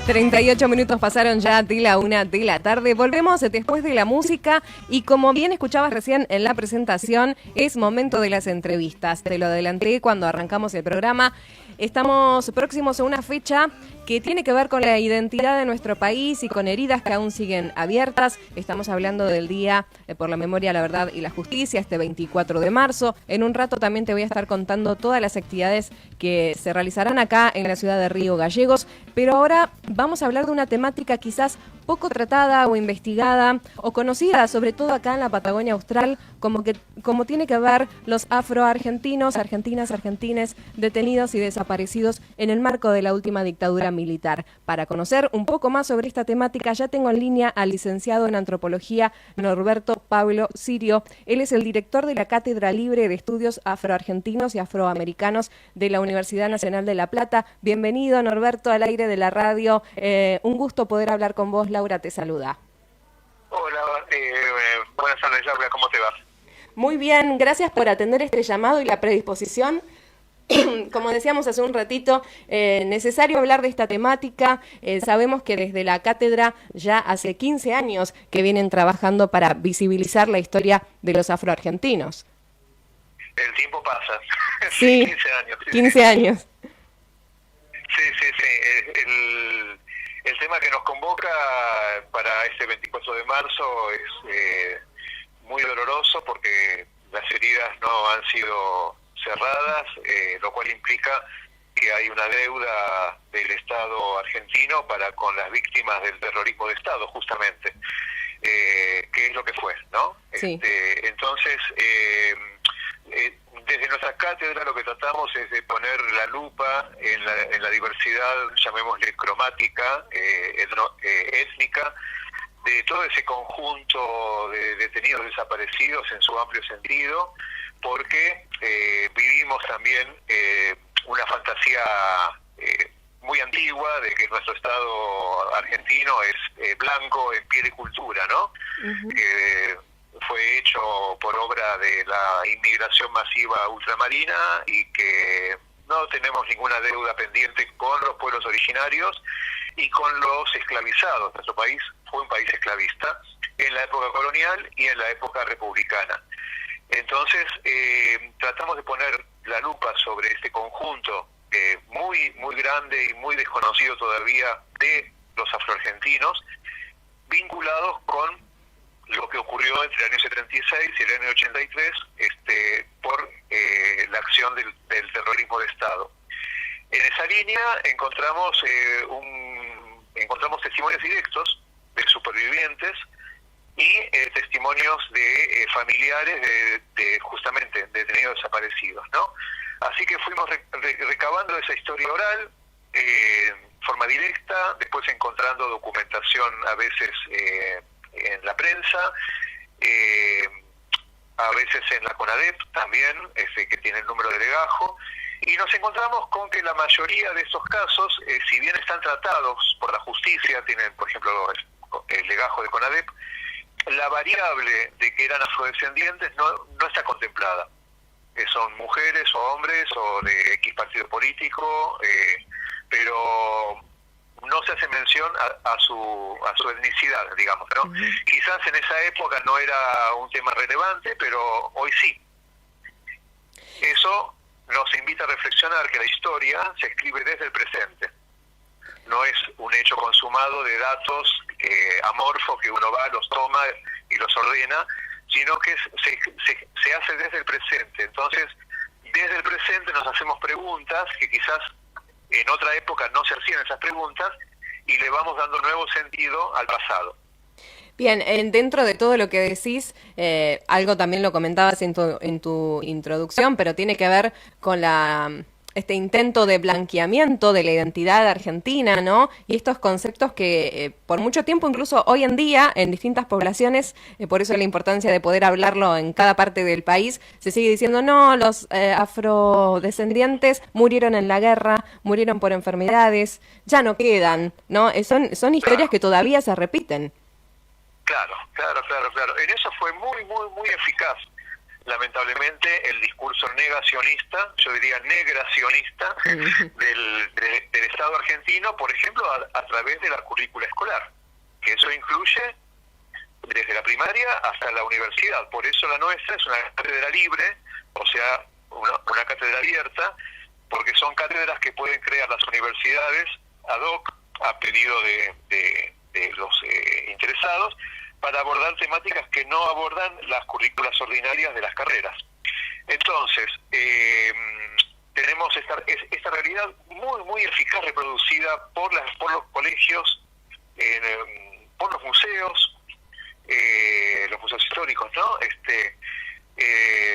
38 minutos pasaron ya de la 1 de la tarde. Volvemos después de la música y como bien escuchabas recién en la presentación, es momento de las entrevistas. Te lo adelanté cuando arrancamos el programa. Estamos próximos a una fecha que tiene que ver con la identidad de nuestro país y con heridas que aún siguen abiertas. Estamos hablando del Día por la Memoria, la Verdad y la Justicia, este 24 de marzo. En un rato también te voy a estar contando todas las actividades que se realizarán acá en la ciudad de Río Gallegos, pero ahora vamos a hablar de una temática quizás poco tratada o investigada o conocida, sobre todo acá en la Patagonia Austral, como tiene que ver los afroargentinos, argentines, detenidos y desaparecidos en el marco de la última dictadura militar. Para conocer un poco más sobre esta temática, ya tengo en línea al licenciado en Antropología Norberto Pablo Sirio. Él es el director de la Cátedra Libre de Estudios Afroargentinos y Afroamericanos de la Universidad Nacional de La Plata. Bienvenido, Norberto, al aire de la radio. Un gusto poder hablar con vos. Laura te saluda. Hola, buenas tardes, Laura, ¿cómo te va? Muy bien, gracias por atender este llamado y la predisposición. Como decíamos hace un ratito, necesario hablar de esta temática. Sabemos que desde la cátedra ya hace 15 años que vienen trabajando para visibilizar la historia de los afroargentinos. El tiempo pasa. Sí, 15 años. 15 años. Sí. El tema que nos convoca para este 24 de marzo es muy doloroso porque las heridas no han sido cerradas, lo cual implica que hay una deuda del Estado argentino para con las víctimas del terrorismo de Estado, justamente, que es lo que fue, ¿no? Sí. Entonces, desde nuestra cátedra lo que tratamos es de poner la lupa en la diversidad, llamémosle cromática, étnica, de todo ese conjunto de detenidos desaparecidos en su amplio sentido, porque vivimos también una fantasía muy antigua de que nuestro Estado argentino es blanco en piel y cultura, ¿no? Uh-huh. Fue hecho por obra de la inmigración masiva ultramarina y que no tenemos ninguna deuda pendiente con los pueblos originarios y con los esclavizados. Nuestro país fue un país esclavista en la época colonial y en la época republicana. Entonces, tratamos de poner la lupa sobre este conjunto muy grande y muy desconocido todavía de los afroargentinos, vinculados con lo que ocurrió entre el año 76 y el año 83 por la acción del terrorismo de Estado. En esa línea encontramos testimonios directos de supervivientes y testimonios de familiares de justamente detenidos desaparecidos, ¿no? Así que fuimos recabando esa historia oral en forma directa, después encontrando documentación a veces en la prensa, a veces en la CONADEP también, que tiene el número de legajo, y nos encontramos con que la mayoría de estos casos, si bien están tratados por la justicia, tienen por ejemplo el legajo de CONADEP, la variable de que eran afrodescendientes no está contemplada. Son mujeres o hombres o de X partido político, pero no se hace mención a su etnicidad, digamos, ¿no? Uh-huh. Quizás en esa época no era un tema relevante, pero hoy sí. Eso nos invita a reflexionar que la historia se escribe desde el presente. No es un hecho consumado de datos amorfos que uno va, los toma y los ordena, sino que se hace desde el presente. Entonces, desde el presente nos hacemos preguntas que quizás en otra época no se hacían esas preguntas y le vamos dando nuevo sentido al pasado. Bien, dentro de todo lo que decís, algo también lo comentabas en tu introducción, pero tiene que ver con este intento de blanqueamiento de la identidad argentina, ¿no? Y estos conceptos que por mucho tiempo, incluso hoy en día, en distintas poblaciones, por eso la importancia de poder hablarlo en cada parte del país, se sigue diciendo, no, los afrodescendientes murieron en la guerra, murieron por enfermedades, ya no quedan, ¿no? Son historias que todavía se repiten. Claro. En eso fue muy eficaz lamentablemente el discurso negacionista, yo diría negracionista, del Estado argentino, por ejemplo, a través de la currícula escolar, que eso incluye desde la primaria hasta la universidad. Por eso la nuestra es una cátedra libre, o sea, una cátedra abierta, porque son cátedras que pueden crear las universidades ad hoc, a pedido de los interesados, para abordar temáticas que no abordan las currículas ordinarias de las carreras. Entonces, tenemos esta realidad muy eficaz reproducida por los colegios, por los museos históricos, ¿no?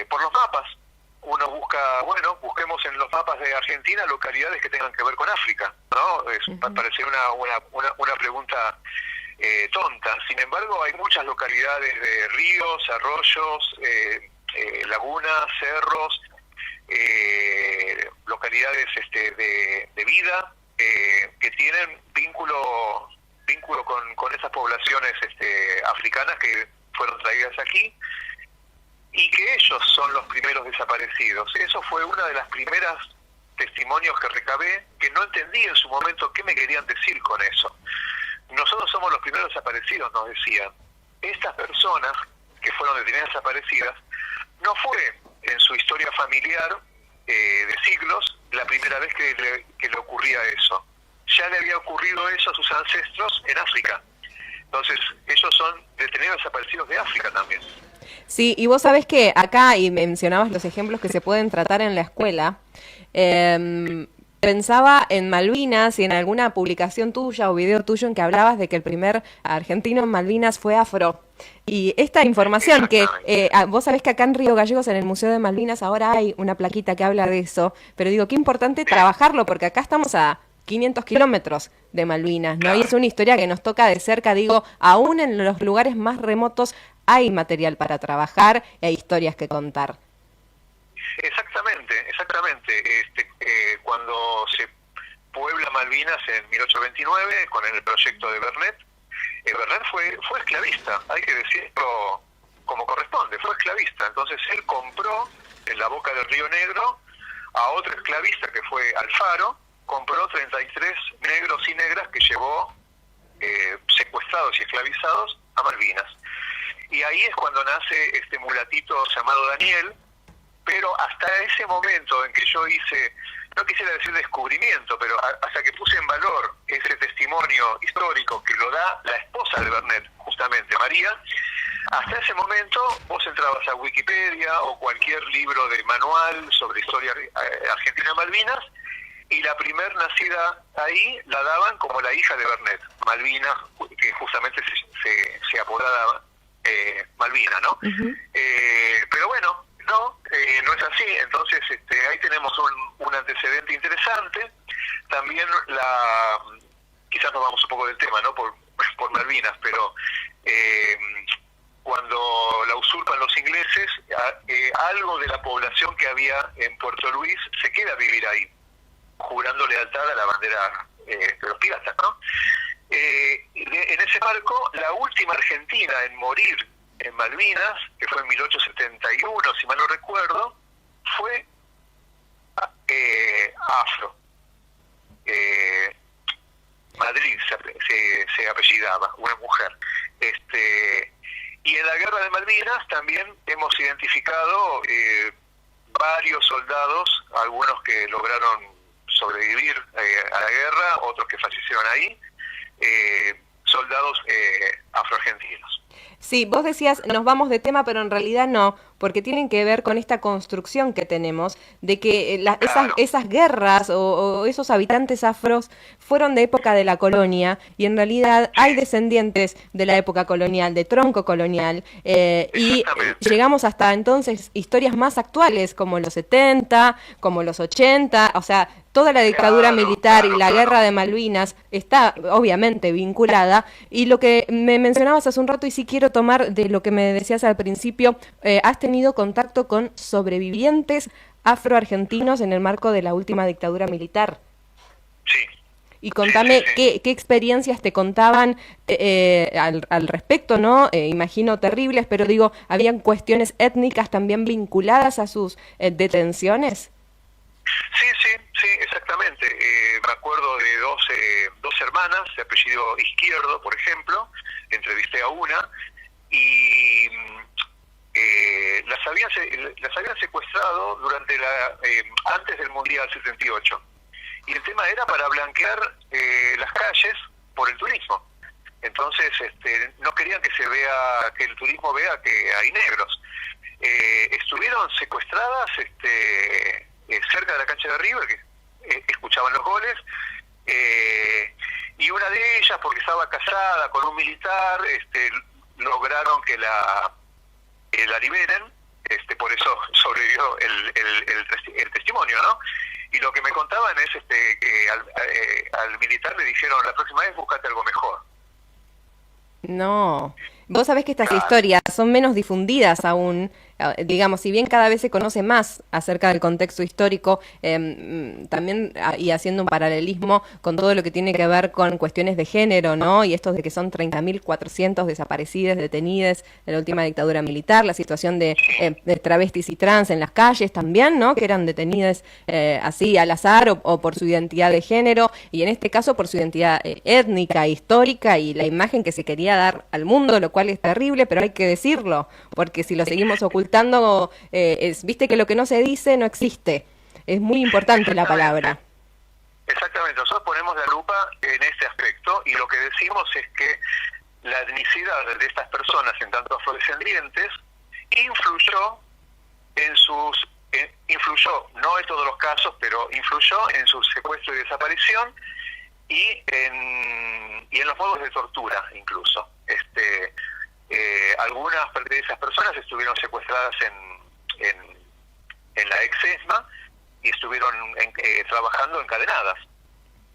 Por los mapas. Uno busca, busquemos en los mapas de Argentina localidades que tengan que ver con África, ¿no? Parece una pregunta tonta. Sin embargo, hay muchas localidades de ríos, arroyos, lagunas, cerros, localidades de vida que tienen vínculo con esas poblaciones africanas que fueron traídas aquí, y que ellos son los primeros desaparecidos. Eso fue una de las primeras testimonios que recabé, que no entendí en su momento qué me querían decir con eso. Nosotros somos los primeros desaparecidos, nos decían. Estas personas que fueron detenidas desaparecidas, no fue en su historia familiar de siglos la primera vez que le ocurría eso. Ya le había ocurrido eso a sus ancestros en África. Entonces, ellos son detenidos desaparecidos de África también. Sí, y vos sabés que acá, y mencionabas los ejemplos que se pueden tratar en la escuela, pensaba en Malvinas y en alguna publicación tuya o video tuyo en que hablabas de que el primer argentino en Malvinas fue afro. Y esta información que vos sabés que acá en Río Gallegos, en el Museo de Malvinas, ahora hay una plaquita que habla de eso, pero digo, qué importante trabajarlo, porque acá estamos a 500 kilómetros de Malvinas, ¿no? Y es una historia que nos toca de cerca, digo, aún en los lugares más remotos hay material para trabajar e historias que contar. Exactamente. Cuando se puebla Malvinas en 1829 con el proyecto de Vernet, Vernet fue esclavista, hay que decirlo como corresponde, fue esclavista. Entonces él compró en la boca del Río Negro a otro esclavista que fue Alfaro, compró 33 negros y negras que llevó secuestrados y esclavizados a Malvinas. Y ahí es cuando nace este mulatito llamado Daniel, pero hasta ese momento en que yo hice, no quisiera decir descubrimiento, pero hasta que puse en valor ese testimonio histórico que lo da la esposa de Vernet, justamente María, hasta ese momento vos entrabas a Wikipedia o cualquier libro de manual sobre historia argentina de Malvinas, y la primer nacida ahí la daban como la hija de Vernet, Malvina, que justamente se apodaba Malvina, ¿no? Uh-huh. Pero bueno, no es así. Entonces ahí tenemos un antecedente interesante. También quizás nos vamos un poco del tema, ¿no? Por Malvinas, pero cuando la usurpan los ingleses, algo de la población que había en Puerto Luis se queda a vivir ahí, jurando lealtad a la bandera de los piratas, ¿no? En ese marco, la última argentina en morir en Malvinas, que fue en 1871, si mal no recuerdo, fue afro. Madrid se apellidaba, una mujer. Y en la guerra de Malvinas también hemos identificado varios soldados, algunos que lograron sobrevivir a la guerra, otros que fallecieron ahí, soldados afroargentinos. Sí, vos decías, nos vamos de tema, pero en realidad no, porque tienen que ver con esta construcción que tenemos de que esas guerras o esos habitantes afros fueron de época de la colonia, y en realidad hay descendientes de la época colonial, de tronco colonial, y llegamos hasta entonces historias más actuales, como los 70, como los 80, o sea, toda la dictadura militar y la guerra de Malvinas está obviamente vinculada. Y lo que me mencionabas hace un rato, y sí quiero tomar de lo que me decías al principio, has tenido contacto con sobrevivientes afroargentinos en el marco de la última dictadura militar. Sí. Y contame qué experiencias te contaban al respecto, ¿no? Imagino terribles, pero digo, ¿habían cuestiones étnicas también vinculadas a sus detenciones? Sí, exactamente. Me acuerdo de dos hermanas de apellido Izquierdo, por ejemplo. Entrevisté a una y las habían secuestrado durante antes del Mundial 78. Y el tema era para blanquear las calles por el turismo. Entonces no querían que el turismo vea que hay negros. Estuvieron secuestradas cerca de la cancha de River, que escuchaban los goles, y una de ellas, porque estaba casada con un militar, lograron que la liberen, por eso sobrevivió el testimonio, ¿no? Y lo que me contaban es que al militar le dijeron, la próxima vez búscate algo mejor. No, vos sabés que estas historias son menos difundidas aún, digamos, si bien cada vez se conoce más acerca del contexto histórico, también y haciendo un paralelismo con todo lo que tiene que ver con cuestiones de género, ¿no? Y estos de que son 30.400 desaparecidas, detenidas en la última dictadura militar, la situación de travestis y trans en las calles también, ¿no? Que eran detenidas así al azar o por su identidad de género, y en este caso por su identidad étnica, histórica, y la imagen que se quería dar al mundo, lo cual es terrible, pero hay que decirlo, porque si lo seguimos ocultando, viste que lo que no se dice no existe. Es muy importante la palabra. Exactamente, nosotros ponemos la lupa en este aspecto y lo que decimos es que la etnicidad de estas personas, en tanto afrodescendientes, influyó, no en todos los casos, pero influyó en su secuestro y desaparición y en los modos de tortura incluso. Algunas de esas personas estuvieron secuestradas en la ex-ESMA y estuvieron trabajando encadenadas.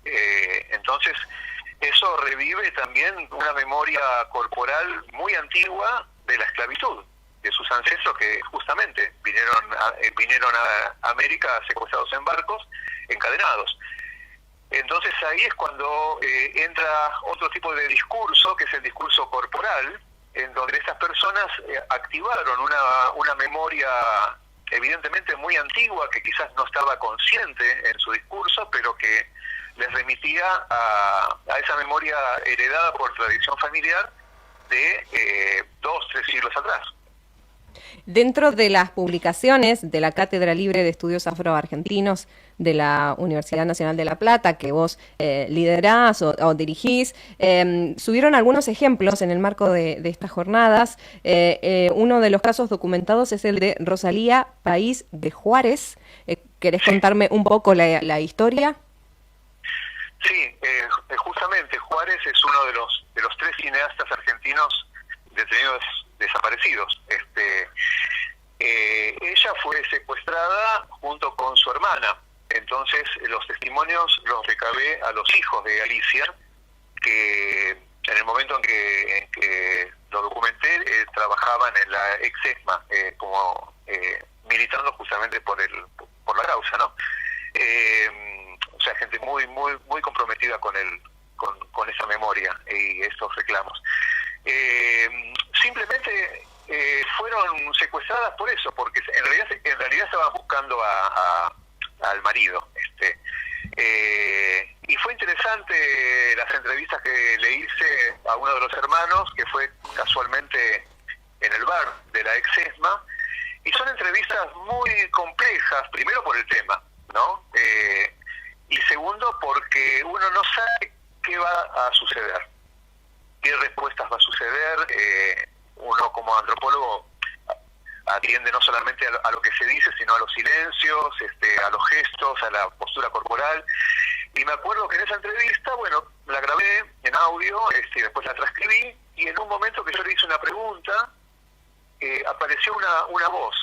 Entonces, eso revive también una memoria corporal muy antigua de la esclavitud, de sus ancestros que justamente vinieron a América secuestrados en barcos, encadenados. Entonces ahí es cuando entra otro tipo de discurso, que es el discurso corporal, en donde estas personas activaron una memoria evidentemente muy antigua, que quizás no estaba consciente en su discurso, pero que les remitía a esa memoria heredada por tradición familiar de 2-3 siglos atrás. Dentro de las publicaciones de la Cátedra Libre de Estudios Afroargentinos de la Universidad Nacional de La Plata, que vos liderás o dirigís, subieron algunos ejemplos en el marco de estas jornadas. Uno de los casos documentados es el de Rosalía País de Juárez. ¿Querés contarme un poco la historia? Sí, justamente Juárez es uno de los 3 cineastas argentinos detenidos desaparecidos. Ella fue secuestrada junto con su hermana. Entonces los testimonios los recabé a los hijos de Alicia, que en el momento en que lo documenté trabajaban en la ex-ESMA, como militando justamente por la causa, ¿no? O sea, gente muy comprometida con esa memoria y estos reclamos. Simplemente fueron secuestradas por eso, porque en realidad estaban buscando al marido. Y fue interesante las entrevistas que le hice a uno de los hermanos, que fue casualmente en el bar de la ex-ESMA, y son entrevistas muy complejas, primero por el tema, ¿no? Y segundo porque uno no sabe qué va a suceder, qué respuestas va a suceder. Uno como antropólogo atiende no solamente a lo que se dice, sino a los silencios, a los gestos, a la postura corporal. Y me acuerdo que en esa entrevista, bueno, la grabé en audio, y después la transcribí, y en un momento que yo le hice una pregunta, apareció una voz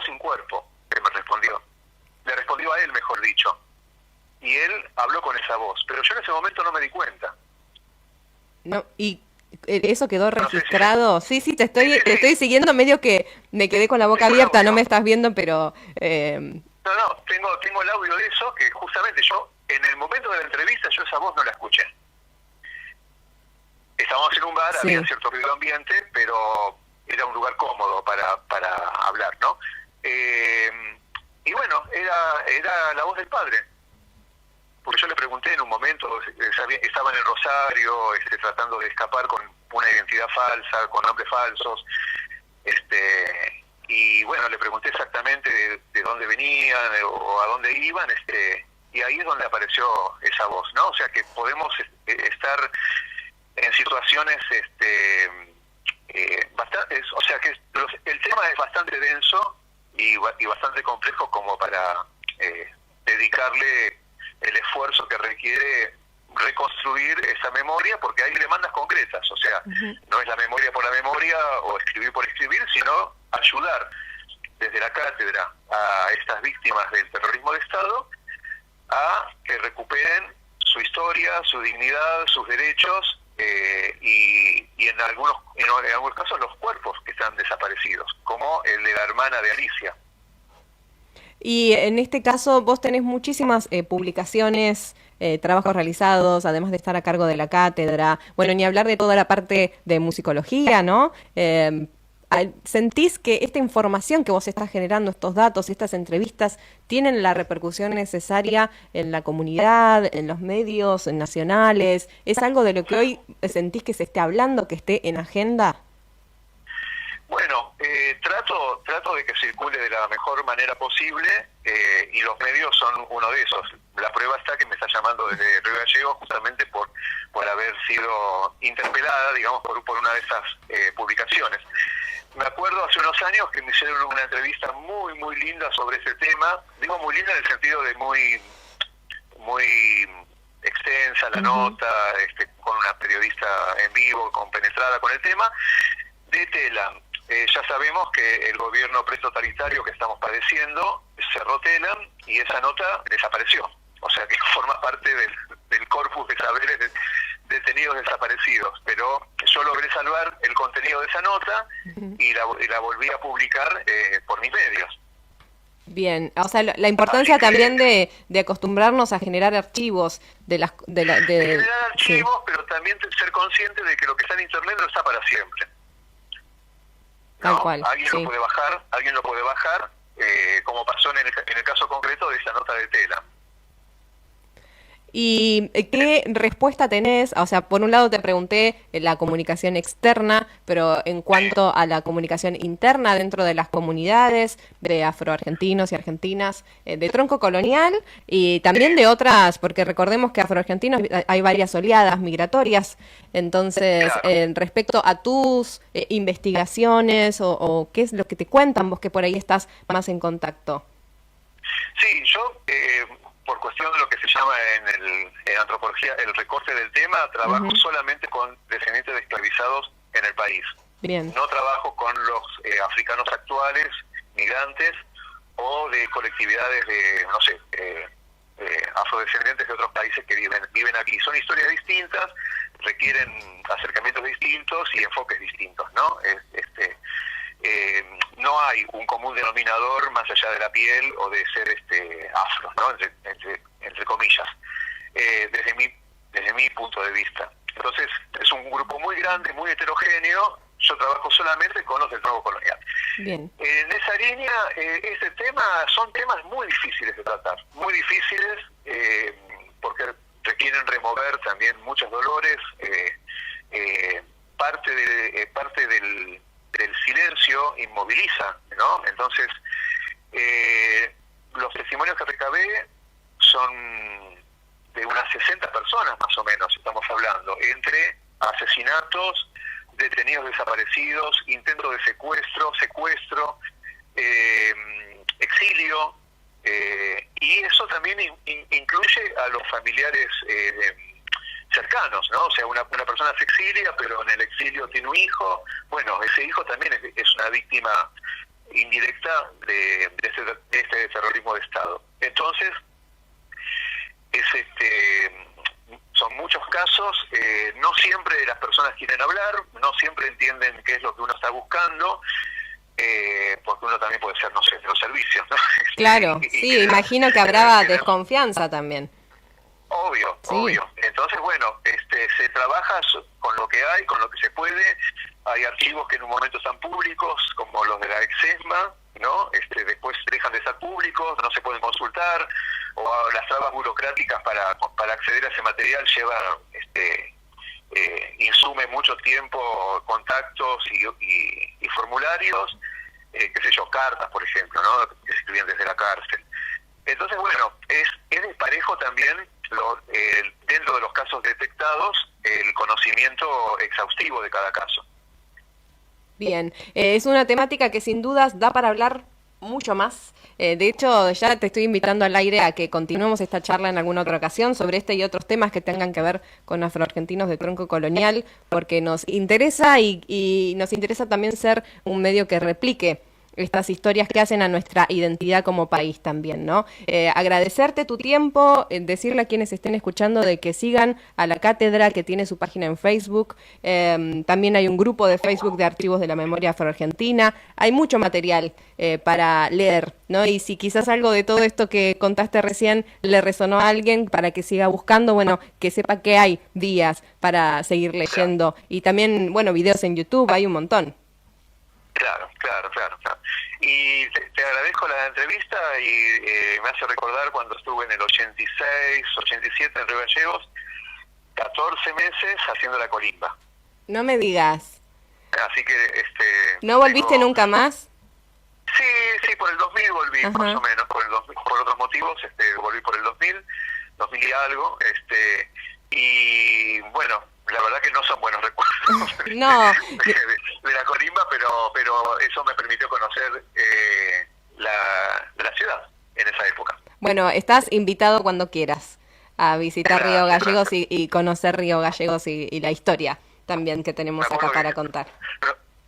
sin cuerpo, que me respondió. Le respondió a él, mejor dicho. Y él habló con esa voz, pero yo en ese momento no me di cuenta. No, y eso quedó registrado. Sí, te estoy siguiendo, medio que me quedé con la boca abierta, no me estás viendo, pero No, tengo el audio de eso, que justamente yo, en el momento de la entrevista, yo esa voz no la escuché. Estábamos en un bar, Sí. había cierto ruido ambiente, pero era un lugar cómodo para hablar, ¿no? Y bueno, era la voz del padre. Porque yo le pregunté en un momento, estaba en el Rosario, tratando de escapar con una identidad falsa, con nombres falsos, y bueno, le pregunté exactamente de dónde venían o a dónde iban, y ahí es donde apareció esa voz, ¿no? O sea que podemos estar en situaciones o sea que el tema es bastante denso y bastante complejo como para dedicarle el esfuerzo que requiere reconstruir esa memoria, porque hay demandas concretas, o sea, no es la memoria por la memoria o escribir por escribir, sino ayudar desde la cátedra a estas víctimas del terrorismo de Estado a que recuperen su historia, su dignidad, sus derechos, y en algunos casos los cuerpos que están desaparecidos, como el de la hermana de Alicia. Y en este caso vos tenés muchísimas publicaciones, trabajos realizados, además de estar a cargo de la cátedra. Bueno, ni hablar de toda la parte de musicología, ¿no? ¿Sentís que esta información que vos estás generando, estos datos, estas entrevistas, tienen la repercusión necesaria en la comunidad, en los medios nacionales? ¿Es algo de lo que hoy sentís que se esté hablando, que esté en agenda? Bueno, trato de que circule de la mejor manera posible, y los medios son uno de esos. La prueba está que me está llamando desde Río Gallegos justamente por haber sido interpelada, digamos, por una de esas publicaciones. Me acuerdo hace unos años que me hicieron una entrevista muy, muy linda sobre ese tema. Digo muy linda en el sentido de muy extensa la nota, con una periodista en vivo, compenetrada con el tema, de Telam. Ya sabemos que el gobierno pretotalitario que estamos padeciendo cerró Telam y esa nota desapareció. O sea que forma parte del corpus de saberes de detenidos desaparecidos. Pero yo logré salvar el contenido de esa nota y la volví a publicar por mis medios. Bien, o sea, la importancia también de acostumbrarnos a generar archivos de generar archivos, sí. Pero también ser consciente de que lo que está en internet no está para siempre. Tal ¿No? cual, Alguien sí. alguien lo puede bajar, como pasó en el caso concreto de esa nota de Tela. ¿Y qué respuesta tenés? O sea, por un lado te pregunté la comunicación externa, pero en cuanto a la comunicación interna dentro de las comunidades de afroargentinos y argentinas de tronco colonial y también de otras, porque recordemos que afroargentinos hay varias oleadas migratorias. Entonces, Claro. respecto a tus investigaciones o qué es lo que te cuentan vos que por ahí estás más en contacto. Sí, yo, por cuestión de lo que se llama en antropología el recorte del tema, trabajo solamente con descendientes de esclavizados en el país. Bien. No trabajo con los africanos actuales, migrantes, o de colectividades de, no sé, afrodescendientes de otros países que viven aquí. Son historias distintas, requieren acercamientos distintos y enfoques distintos, ¿no? No hay un común denominador más allá de la piel o de ser afro, ¿no? Entre comillas, desde mi punto de vista. Entonces es un grupo muy grande, muy heterogéneo. Yo trabajo solamente con los del nuevo colonial. Bien. En esa línea, son temas muy difíciles de tratar, muy difíciles, porque requieren remover también muchos dolores. Parte del silencio inmoviliza, ¿no? Entonces, los testimonios que recabé son de unas 60 personas más o menos, estamos hablando, entre asesinatos, detenidos desaparecidos, intentos de secuestro, exilio, y eso también incluye a los familiares cercanos, ¿no? O sea, una persona se exilia, pero en el exilio tiene un hijo. Bueno, ese hijo también es una víctima indirecta de este terrorismo de Estado. Entonces, son muchos casos. No siempre las personas quieren hablar, no siempre entienden qué es lo que uno está buscando. porque uno también puede ser, no sé, de los servicios, ¿no? Claro, sí, imagino que habrá desconfianza también. Obvio, Sí. obvio. Entonces, bueno, se trabaja con lo que hay, con lo que se puede. Hay archivos que en un momento están públicos, como los de la ex-ESMA, ¿no? Después dejan de ser públicos, no se pueden consultar, o las trabas burocráticas para acceder a ese material llevan, insume mucho tiempo, contactos y formularios, qué sé yo, cartas, por ejemplo, ¿no? Que se escribían desde la cárcel. Entonces, bueno, es desparejo también, dentro de los casos detectados, el conocimiento exhaustivo de cada caso. Bien, es una temática que sin dudas da para hablar mucho más. De hecho, ya te estoy invitando al aire a que continuemos esta charla en alguna otra ocasión sobre este y otros temas que tengan que ver con afroargentinos de tronco colonial, porque nos interesa y nos interesa también ser un medio que replique estas historias que hacen a nuestra identidad como país también, ¿no? Agradecerte tu tiempo, decirle a quienes estén escuchando de que sigan a la cátedra, que tiene su página en Facebook, también hay un grupo de Facebook de archivos de la memoria afroargentina, hay mucho material para leer, ¿no? Y si quizás algo de todo esto que contaste recién le resonó a alguien para que siga buscando, bueno, que sepa que hay días para seguir leyendo, y también, bueno, videos en YouTube, hay un montón. Claro. Y te agradezco la entrevista y me hace recordar cuando estuve en el 86, 87 en Río Gallegos, 14 meses haciendo la colimba. No me digas. Así que... ¿No volviste nunca más? Sí, por el 2000 volví, Ajá. más o menos, por otros motivos, volví por el 2000 y algo, y bueno, la verdad que no son buenos recuerdos No. de la colimba, pero eso me permitió conocer la ciudad en esa época. Bueno, estás invitado cuando quieras a visitar Río Gallegos y conocer Río Gallegos y la historia también que tenemos acá para contar.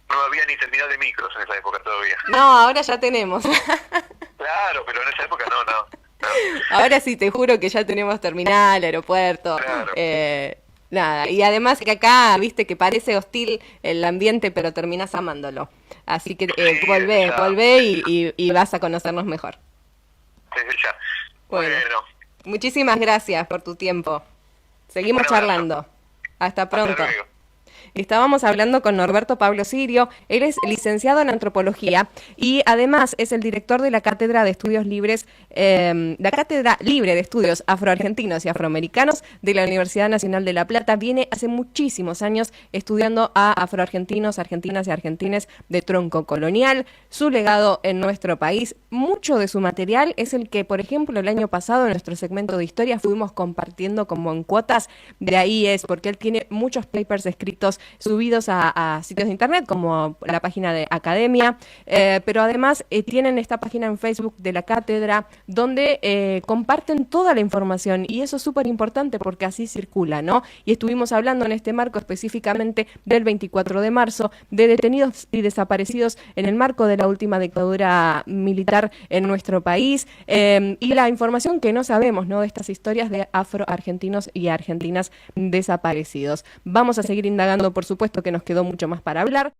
No había ni terminal de micros en esa época todavía. No, ahora ya tenemos. Claro, pero en esa época no. Ahora sí, te juro que ya tenemos terminal, aeropuerto. Claro. Nada, y además que acá, viste, que parece hostil el ambiente, pero terminás amándolo. Así que Sí, volvé y vas a conocernos mejor. Desde ya. Bueno, Bueno, muchísimas gracias por tu tiempo. Seguimos un abrazo. charlando. Hasta pronto. Hasta luego. Estábamos hablando con Norberto Pablo Sirio. Él es licenciado en antropología y además es el director de la Cátedra de Estudios Libres, la Cátedra Libre de Estudios Afroargentinos y Afroamericanos de la Universidad Nacional de La Plata. Viene hace muchísimos años estudiando a afroargentinos, argentinas y argentines de tronco colonial, su legado en nuestro país. Mucho de su material es el que, por ejemplo, el año pasado en nuestro segmento de historia fuimos compartiendo como en cuotas. De ahí es porque él tiene muchos papers escritos subidos a sitios de internet como la página de Academia, pero además tienen esta página en Facebook de la cátedra donde comparten toda la información y eso es súper importante porque así circula, ¿no? Y estuvimos hablando en este marco específicamente del 24 de marzo, de detenidos y desaparecidos en el marco de la última dictadura militar en nuestro país, y la información que no sabemos, ¿no?, de estas historias de afroargentinos y argentinas desaparecidos. Vamos a seguir indagando, por supuesto que nos quedó mucho más para hablar.